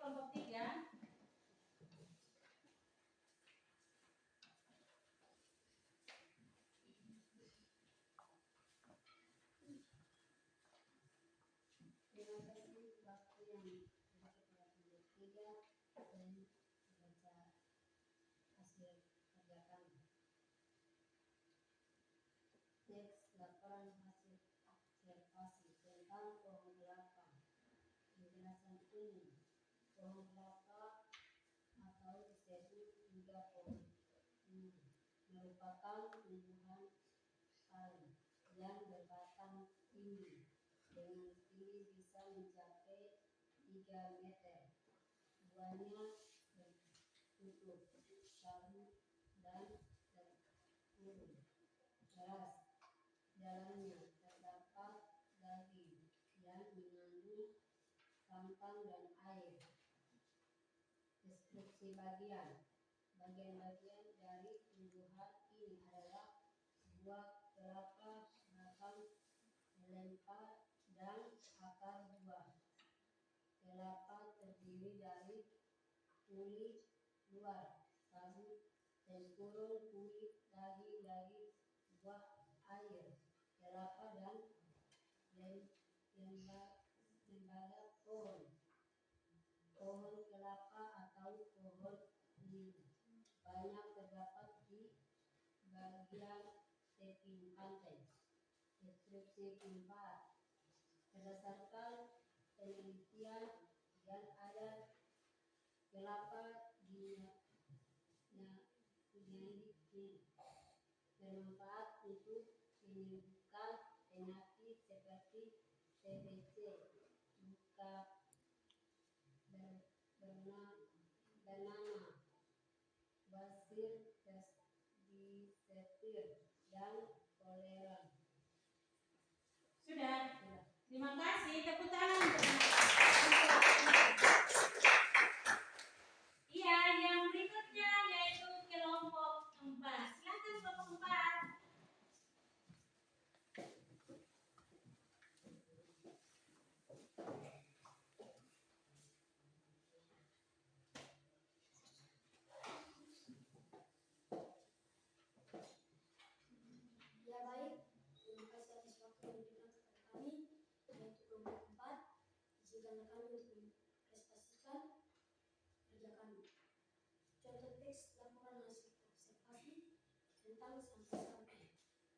kelompok 3. Terima kasih waktu yang dipakai pada kelompok 3 dan baca hasil kerja kami. Teks laporan hasil observasi tentang pohon kelapa. Penjelasan umum. Pohon kelapa atau disebut juga pohon merupakan tumbuhan pali yang berbatang tinggi dengan tinggi bisa mencapai 3 meter. Buahnya bertutup sabu dan terkurung keras. Dalamnya terdapat daging yang mengandung santan dan air. Deskripsi bagian. Bagian-bagian dari tumbuhan ini adalah buah kelapa, batang, lempa, dan akar buah. Kelapa terdiri dari kulit luar, sabu, tempurung, kulit, daging, buah, air. Kelapa dan lembaga pohon. Pohon kelapa atau pohon lili banyak terdapat di bagian tepi pantai. Deskripsi keempat. Berdasarkan penelitian yang ada, kelapa bermanfaat untuk menyembuhkan penyakit seperti TBC, luka bernama basir, disetir, dan kolera. Sudah. Terima kasih. Tepuk tangan. Iya, yang berikutnya yaitu kelompok 4. Silakan kelompok 4. Ya baik, terima kasih atas waktu yang diberikan kepada kami, yaitu kelompok 4. Izinkanlah kami untuk mempresentasikan kerja kami. Contoh teks laporan hasil observasi tentang sampah-sampah.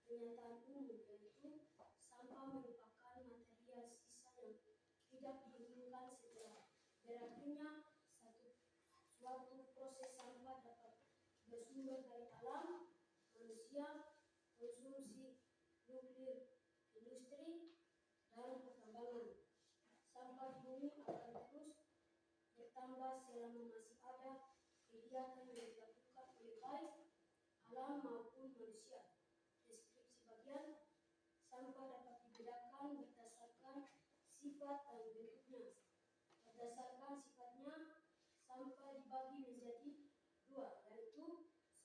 Pernyataan umum yaitu sampah merupakan material sisa yang tidak diinginkan setelah berakhirnya suatu proses. Sampah dapat bersumber dari alam, manusia, konsumsi nuklir, industri, dan pertambangan. Sampah di bumi akan terus bertambah selama masih ada kegiatan yang dilakukan oleh baik alam maupun manusia. Deskripsi bagian. Sampah dapat dibedakan berdasarkan sifat dan bentuknya. Berdasarkan sifatnya, sampah dibagi menjadi 2, yaitu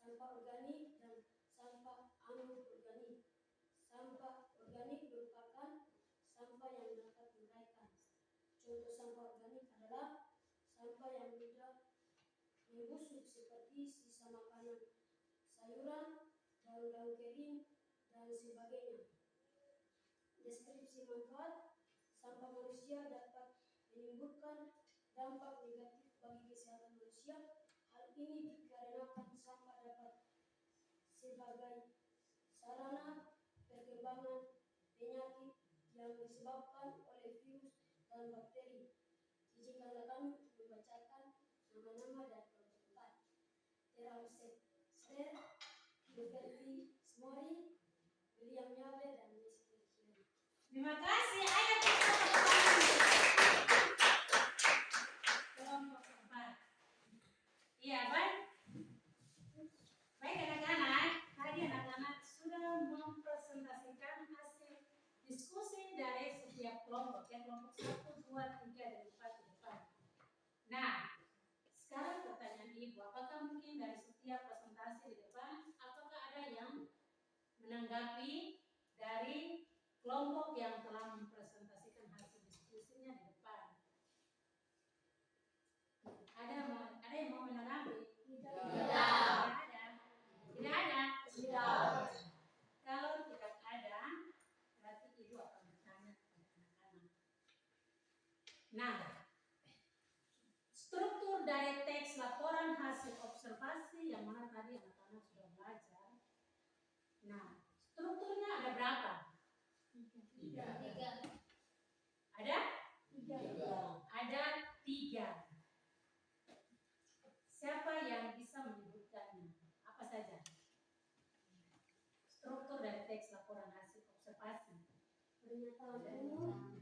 sampah organik dan sampah anorganik. Sampah organik merupakan sampah yang dapat diuraikan. Contoh sampah organik adalah sampah yang mudah membusuk seperti sisa makanan, sayuran, daun-daun kering, dan sebagainya. Deskripsi manfaat. Sampah manusia dapat menimbulkan dampak negatif bagi kesehatan manusia. Hal ini dikarenakan sampah dapat sebagai sarana perkembangan penyakit yang disebabkan oleh virus dan bakteri. Izinkanlah kami membacakan nama-nama dari kelompok 4. Terauset Ster, Liberty Smori, William Nyabe, dan Jessica Kiani. Terima kasih. Ayo kita tepuk tangan. Kelompok 4. Iya, baik. Baik anak-anak, tadi anak-anak sudah mempresentasikan hasil diskusi dari setiap kelompok, ya kelompok 1, 2, 3, dan 4 di depan. Nah, sekarang pertanyaan Ibu, apakah mungkin dari setiap presentasi di depan, apakah ada yang menanggapi dari kelompok yang telah mempresentasikan hasil diskusinya di depan? Nah, struktur dari teks laporan hasil observasi yang mana tadi anak-anak sudah belajar. Nah, strukturnya ada berapa? 3. Ada? 3. Ada 3. Siapa yang bisa menyebutkannya? Apa saja? Struktur dari teks laporan hasil observasi. Pernyataan umum,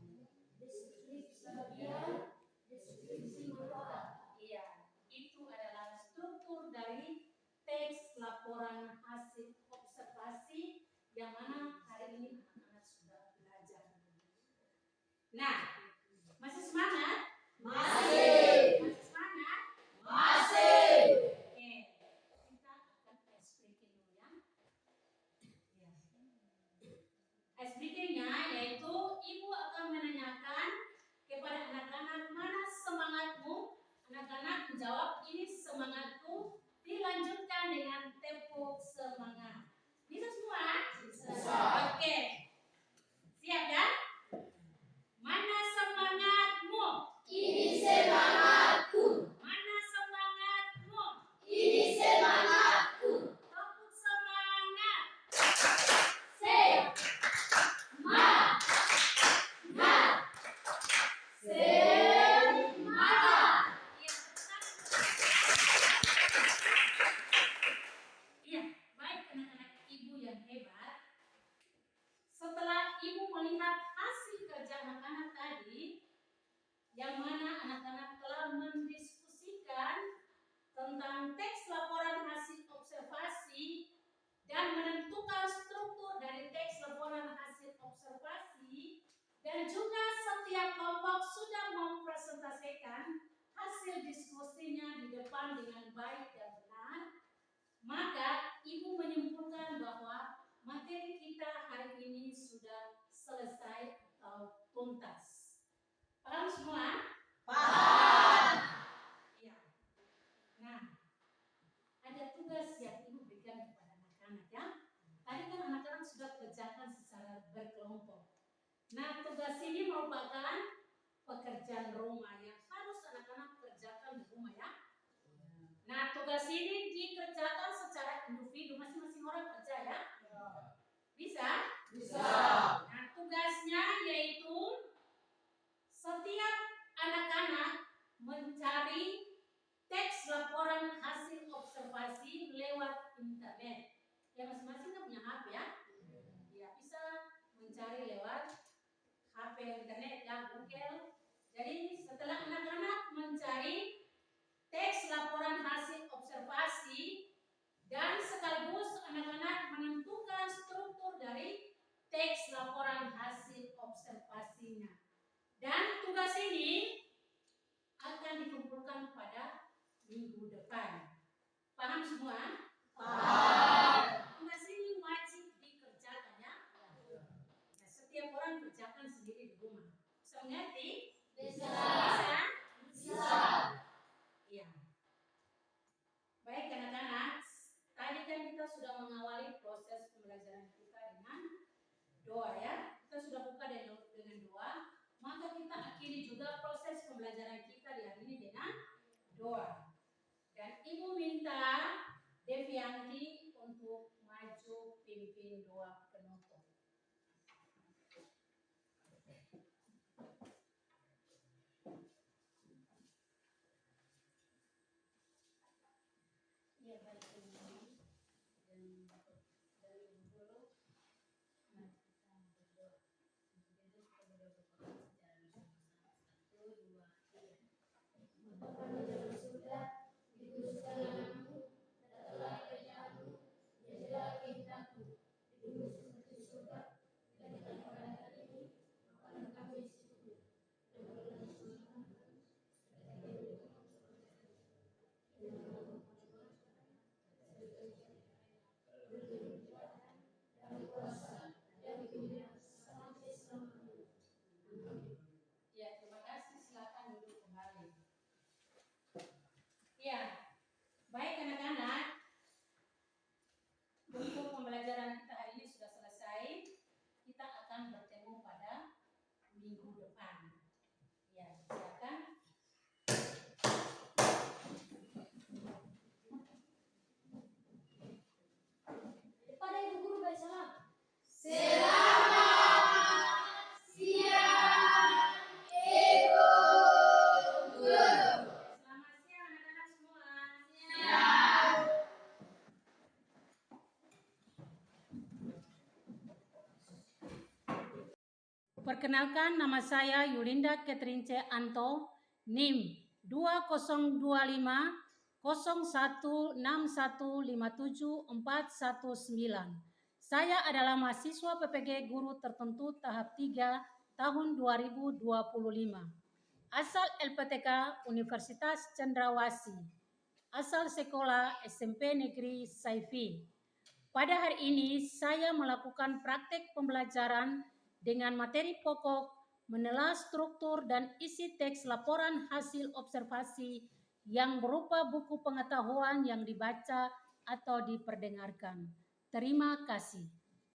deskripsi bagian, deskripsi manfaat. Iya, itu adalah struktur dari teks laporan hasil observasi yang mana hari ini anak-anak sudah belajar. Nah, masih semangat? Masih. Masih semangat? Masih. Oke, kita akan ice breaking dulu ya. Ice breaking-nya yaitu ibu akan menanyakan kepada anak-anak, mana semangatmu? Anak-anak menjawab, ini semangatku. Dilanjutkan dengan tepuk semangat. Bisa semua? Bisa. Oke. Siap ya? Mana semangatmu? Ini semangatku. Mana semangatmu? Ini semangatku. Tepuk semangat. Semangat. Semangat. Iya, baik anak-anak ibu yang hebat. Setelah ibu melihat hasil kerja anak-anak tadi, yang mana anak-anak telah mendiskusikan tentang teks laporan hasil observasi dan menentukan struktur dari teks laporan hasil observasi, dan juga setiap kelompok sudah mempresentasikan hasil diskusinya di depan dengan baik dan benar, maka ibu menyimpulkan bahwa materi kita hari ini sudah selesai atau tuntas. Paham semua? Paham. Iya. Nah, ada tugas yang ibu berikan kepada anak-anak ya. Tadi kan anak-anak sudah kerjakan secara berkelompok. Nah, tugas ini merupakan pekerjaan rumah yang harus anak-anak kerjakan di rumah ya. Nah, tugas ini dikerjakan secara individu, masing-masing orang kerja ya. Bisa? Bisa. Nah, tugasnya yaitu setiap anak-anak mencari teks laporan hasil observasi lewat internet. Ya, masing-masing kan punya HP ya. Ya, bisa mencari lewat HP internet ya, Google. Jadi setelah anak-anak mencari teks laporan hasil observasi dan sekaligus anak-anak menentukan struktur dari teks laporan hasil observasinya. Dan tugas ini akan dikumpulkan pada minggu depan. Paham semua? Paham. Tugas ini wajib dikerjakan ya. Nah, setiap orang kerjakan sendiri di rumah. Bisa mengerti? Bisa. Bisa? Bisa. Iya. Baik anak-anak, tadi kan kita sudah mengawali proses pembelajaran kita dengan doa ya. Kita sudah buka dengan doa, maka kita akhiri juga proses pembelajaran kita di hari ini dengan doa. Dan ibu minta Devianti untuk maju pimpin doa penutup. Iya, baik ini dan dari ibu dulu. Nah, kita berdoa. Jadi kita berdoa secara bersama-sama. 1, 2, 3. Bapa di dalam surga, dikuduskan namamu, datanglah kerjaanmu, jadilah kehendakmu, di bumi seperti di surga. Berikanlah pada hari ini makanan kami yang secukupnya, dan ampunilah dosa kami, dan kuasa dan kemuliaan sampai selamanya. Amin. Ya, terima kasih. Silakan duduk kembali. Ya, baik anak-anak. Untuk pembelajaran kita hari ini sudah selesai. Kita akan bertemu pada minggu depan. Ya, Perkenalkan, nama saya Yulinda Catherine C. Anto, NIM 2025 0161574119. Saya adalah mahasiswa PPG Guru Tertentu tahap 3 tahun 2025. Asal LPTK Universitas Cendrawasih. Asal sekolah SMP Negeri Saifi. Pada hari ini saya melakukan praktek pembelajaran dengan materi pokok menelaah struktur dan isi teks laporan hasil observasi yang berupa buku pengetahuan yang dibaca atau diperdengarkan. Terima kasih.